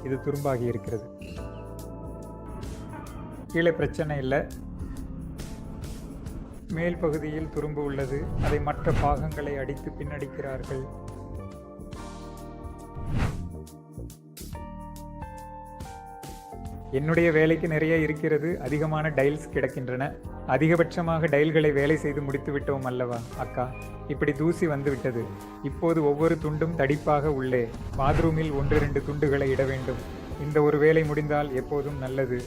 இது துரும்பாகி இருக்கிறது. கீழே பிரச்சனை இல்லை, மேல் பகுதியில் துரும்பு உள்ளது. அதை மற்ற பாகங்களை அடித்து பின்னடிக்கிறார்கள். என்னுடைய வேலைக்கு நிறைய இருக்கிறது. அதிகமான டைல்ஸ் கிடக்கின்றன. அதிகபட்சமாக டைல்களை வேலை செய்து முடித்து விட்டோம் அல்லவா அக்கா? இப்படி தூசி வந்து விட்டது. இப்போது ஒவ்வொரு துண்டும் தடிப்பாக உள்ளே. பாத்ரூமில் 1-2 துண்டுகளை இட வேண்டும். இந்த ஒரு வேலை முடிந்தால் எப்போதும் நல்லது.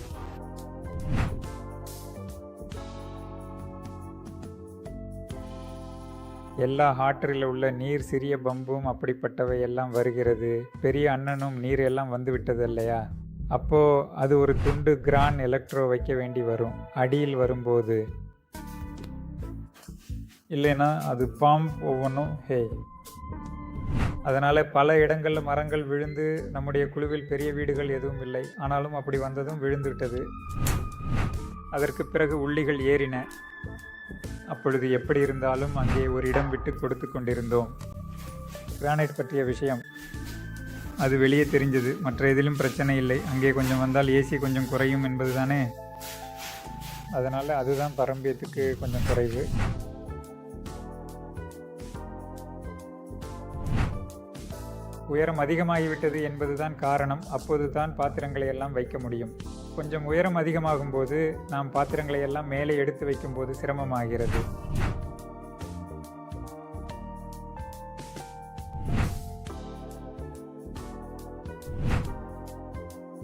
எல்லா ஹாட்டரில் உள்ள நீர், சிறிய பம்பும் அப்படிப்பட்டவை எல்லாம் வருகிறது. பெரிய அண்ணனும் நீர் எல்லாம் வந்து விட்டது இல்லையா? அப்போ அது ஒரு துண்டு கிரான் எலக்ட்ரோ வைக்க வேண்டி வரும் அடியில் வரும்போது. இல்லைன்னா அது பம்ப் ஒவ்வொன்றும் அதனால் பல இடங்களில் மரங்கள் விழுந்து நம்முடைய குழுவில் பெரிய வீடுகள் எதுவும் இல்லை. ஆனாலும் அப்படி வந்ததும் விழுந்து விட்டது. அதற்கு பிறகு உள்ளிகள் ஏறின. அப்பொழுது எப்படி இருந்தாலும் அங்கே ஒரு இடம் விட்டு கொடுத்து கொண்டிருந்தோம். கிரானைட் பற்றிய விஷயம் அது வெளியே தெரிஞ்சது. மற்ற எதிலும் பிரச்சனை இல்லை. அங்கே கொஞ்சம் வந்தால் ஏசி கொஞ்சம் குறையும் என்பது தானே. அதனால் அதுதான் பரம்பியத்துக்கு கொஞ்சம் குறைவு. உயரம் அதிகமாகிவிட்டது என்பதுதான் காரணம். அப்போது தான் பாத்திரங்களை எல்லாம் வைக்க முடியும். கொஞ்சம் உயரம் அதிகமாகும் போது நாம் பாத்திரங்களை எல்லாம் மேலே எடுத்து வைக்கும்போது சிரமமாகிறது.